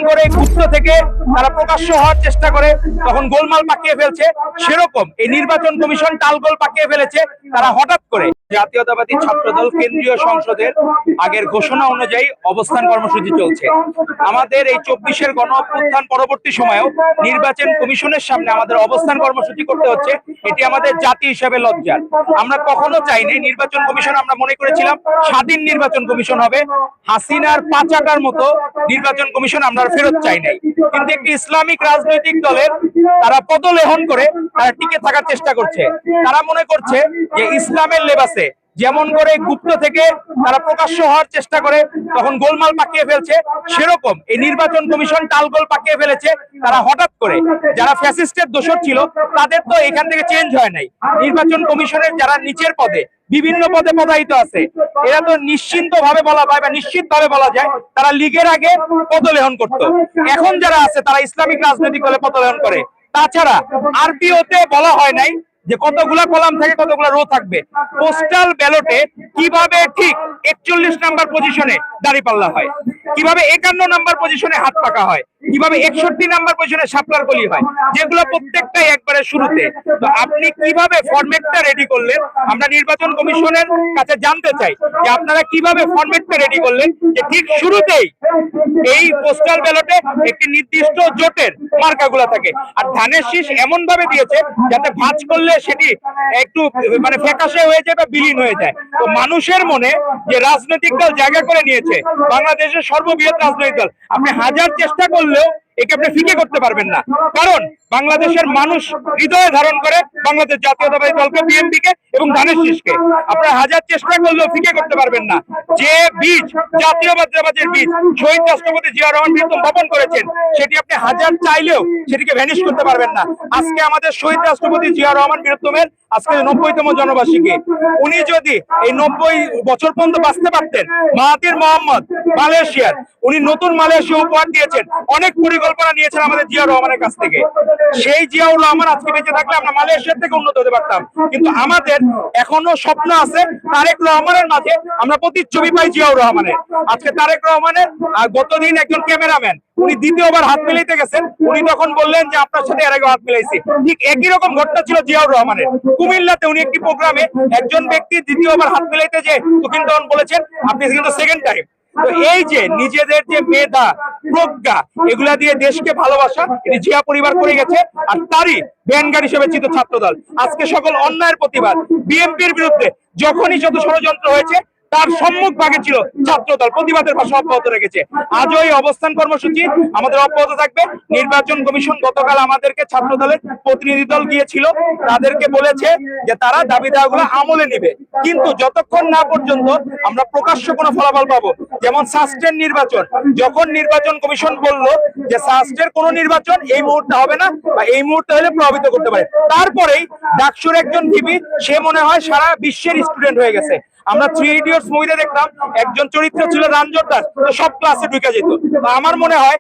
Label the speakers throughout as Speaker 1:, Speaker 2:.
Speaker 1: করে গুপ্ত থেকে তারা প্রকাশ্য হওয়ার চেষ্টা করে তখন গোলমাল পাকিয়ে ফেলছে, সেরকম এই নির্বাচন কমিশন টালগোল পাকিয়ে ফেলেছে। তারা হঠাৎ করে জাতীয়তাবাদী ছাত্রদল কেন্দ্রীয় সংসদের আগের ঘোষণা অনুযায়ী অবস্থান কর্মসূচি চলছে। আমাদের এই 24-এর গণ অভ্যুত্থান পরবর্তী সময়েও নির্বাচন কমিশনের সামনে আমাদের অবস্থান কর্মসূচি করতে হচ্ছে। এটি আমাদের জাতি হিসেবে লজ্জার। আমরা কখনো চাইনি নির্বাচন কমিশন, আমরা মনে করেছিলাম স্বাধীন নির্বাচন কমিশন হবে, হাসিনার পাচাটার মতো নির্বাচন কমিশন আমরা ফেরত চাই নাই। কিন্তু একটি ইসলামিক রাজনৈতিক দলের তারা পদলেহন করে তারা টিকে থাকার চেষ্টা করছে। তারা মনে করছে যে ইসলামের লেবাসে যেমন করে গুপ্ত থেকে তারা প্রকাশ্য হওয়ার চেষ্টা করে তখন গোলমাল পাকিয়ে ফেলছে, সেরকম এই নির্বাচন কমিশন টালগোল পাকিয়ে ফেলেছে। তারা হঠাৎ করে যারা ফ্যাসিস্টের দোসর ছিল তাদের তো এখান থেকে চেঞ্জ হয় নাই। নির্বাচন কমিশনের যারা নিচের পদে বিভিন্ন পদে পদায়িত আছে, এরা তো নিশ্চিন্ত ভাবে বলা যায় বা নিশ্চিত ভাবে বলা যায় তারা লীগের আগে পদলেহন করত। এখন যারা আছে তারা ইসলামিক রাজনৈতিক দলে পদলেহন করে। তাছাড়া আরপিওতে বলা হয় নাই যে কতগুলা কলাম থাকে কতগুলা রো থাকবে। পোস্টাল ব্যালটে কিভাবে ঠিক 41 নাম্বার পজিশনে দাঁড়িপাল্লা হয়, কিভাবে 51 নাম্বার পজিশনে হাত পাকা হয়, কিভাবে 61 নাম্বার পজিশনে শাপলার কলি হয়, যেগুলো প্রত্যেকটাই একবারে শুরুতে। তো আপনি কিভাবে ফরম্যাটটা রেডি করলেন, আমরা নির্বাচন কমিশনের কাছে জানতে চাই যে আপনারা কিভাবে ফরম্যাটটা রেডি করলেন যে ঠিক শুরুতেই এই পোস্টাল ব্যালটে একটি নির্দিষ্ট জোটের মার্কাগুলো থাকে, আর ধানের শীষ এমন ভাবে দিয়েছে যাতে ভাঁজ করলে সেটি একটু মানে ফ্যাকাশে হয়ে যায় বা বিলীন হয়ে যায়। তো মানুষের মনে যে রাজনৈতিক দল জায়গা করে নিয়েছে, বাংলাদেশের সর্ববৃহৎ রাজনৈতিক দল, আপনি হাজার চেষ্টা করলেও একে আপনি ফিকে করতে পারবেন না। কারণ বাংলাদেশের মানুষ হৃদয়ে ধারণ করে বাংলাদেশ জাতীয়তাবাদী দলকে, বিএনপি কে এবং ধানের শীষকে। আপনারা হাজার চেষ্টা করলেও ফিকে করতে পারবেন না। যে বীজ জাতীয়তাবাদের বীজ শহীদ রাষ্ট্রপতি জিয়া রহমান প্রীতম বপন করেছেন, সেটি আপনি হাজার চাইলেও সেটিকে ভ্যানিশ করতে পারবেন না। আজকে আমাদের শহীদ রাষ্ট্রপতি জিয়া রহমান প্রীতমের আজকে 90তম জন্মবার্ষিকী। উনি যদি এই 90 বছর পর্যন্ত বাঁচতে পারতেন, মাহাতির মোহাম্মদ মালয়েশিয়ার উনি নতুন মালয়েশিয়া উপহার দিয়েছেন, অনেক পরিকল্পনা নিয়েছেন আমাদের জিয়া রহমানের কাছ থেকে। সেই জিয়াউর রহমান আজকে বেঁচে থাকলে আমরা মালয়েশিয়ার থেকে উন্নত হতে পারতাম। কিন্তু আমাদের এখনো স্বপ্ন আছে তারেক রহমানের মাঝে, আমরা প্রতিচ্ছবি পাই জিয়াউর রহমানের। আজকে তারেক রহমানের গতদিন একজন ক্যামেরাম্যান উনি দ্বিতীয়বার হাত মিলাইতে গেছেন, উনি তখন বললেন যে আপনার সাথে এর আগে হাত মিলাইছি। ঠিক একই রকম ঘটনা ছিল জিয়াউর রহমানের। কুমিল্লাতে উনি একটি প্রোগ্রামে একজন ব্যক্তি দ্বিতীয়বার হাত মিলাইতে যে তখন তখন বলেছেন আপনি কিন্তু সেকেন্ড টাইম। তো এই যে নিজেদের যে মেধা প্রজ্ঞা এগুলা দিয়ে দেশকে ভালোবাসা, এটি জিয়া পরিবার করে গেছে, আর তারই ভ্যানগাড়ি হিসেবে চিত ছাত্রদল। আজকে সকল অন্যায়ের প্রতিবাদ, বিএনপির বিরুদ্ধে যখনই যত ষড়যন্ত্র হয়েছে তার সম্মুখ ভাগে ছিল ছাত্রদল, প্রতিবাদের ভাষা অব্যাহত রেখেছে। আজও এই অবস্থান কর্মসূচি আমাদের অব্যাহত থাকবে। নির্বাচন কমিশন গতকাল আমাদেরকে ছাত্রদলের প্রতিনিধি দল গিয়েছিল, তাদেরকে বলেছে যে তারা দাবি দাওয়াগুলো আমলে নেবে, কিন্তু যতক্ষণ না পর্যন্ত আমরা প্রকাশ্য কোনো ফলাফল পাবো, যেমন সাস্টের নির্বাচন, যখন নির্বাচন কমিশন বলল যে সাস্টের কোনো নির্বাচন এই মুহূর্তে হবে না বা এই মুহূর্তে হলে প্রভাবিত করতে পারে, তারপরেই ডাকসুর একজন ভিপি সে মনে হয় সারা বিশ্বের স্টুডেন্ট হয়ে গেছে। আমরা 3 ইডিয়টস মুভিতে দেখতাম একজন চরিত্র ছিল রাঞ্জন দাস, তো সব ক্লাসে ঢুকে যেত। তো আমার মনে হয়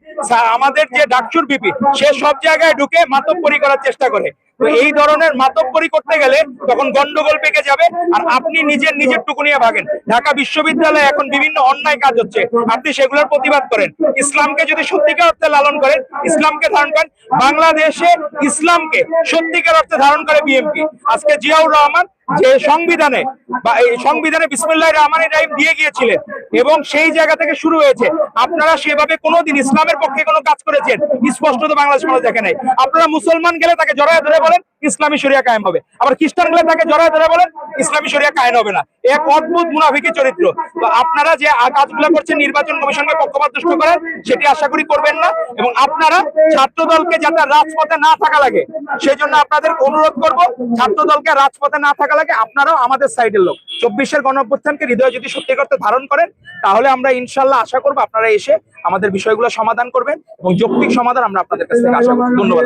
Speaker 1: আমাদের যে ডাকসুর ভিপি সে সব জায়গায় ঢুকে মাতব্বরি করার চেষ্টা করে। তো এই ধরনের মাতব্বরি করতে গেলে তখন গন্ডগোল পেকে যাবে, আর আপনি নিজের টুকু নিয়ে ভাগেন। ঢাকা বিশ্ববিদ্যালয়ে এখন বিভিন্ন অন্যায় কাজ হচ্ছে, আপনি সেগুলোর প্রতিবাদ করেন। ইসলামকে যদি সত্যিকার অর্থে লালন করেন, ইসলামকে ধারণ করেন, বাংলাদেশে ইসলামকে সত্যিকার অর্থে ধারণ করে বিএনপি। আজকে জিয়াউর রহমান যে সংবিধানে বা এই সংবিধানে বিসমিল্লাহির রহমানির রহিম দিয়ে গিয়েছিলেন এবং সেই জায়গা থেকে শুরু হয়েছে, আপনারা সেভাবে কোনোদিন ইসলামের পক্ষে কোনো কাজ করেছেন স্পষ্টত বাংলাদেশ মানুষ দেখে নাই। আপনারা মুসলমান গেলে তাকে জড়ায় ধরে বলেন ইসলামী শরিয়া কায়েম হবে, আবার খ্রিস্টান গেলে তাকে জড়ায় ধরে বলেন ইসলামী শরিয়া কায়েম হবে না। এক অদ্ভুত মুনাফিকি চরিত্র। তো আপনারা যে কাজগুলো করছেন নির্বাচন কমিশনকে পক্ষপাতদুষ্ট করার, সেটি আশা করি করবেন না। এবং আপনারা ছাত্রদলকে যাতে রাজপথে না থাকা লাগে সেই জন্য আপনাদের অনুরোধ করব, ছাত্রদলকে রাজপথে না থাকা লাগে, আপনারাও আমাদের সাইডের লোক। 24-এর গণ অভ্যুত্থানকে হৃদয়ে যদি সত্যি করতে ধারণ করেন, তাহলে আমরা ইনশাল্লাহ আশা করবো আপনারা এসে আমাদের বিষয়গুলো সমাধান করবেন এবং যৌক্তিক সমাধান আমরা আপনাদের কাছ থেকে আশা করছি। ধন্যবাদ।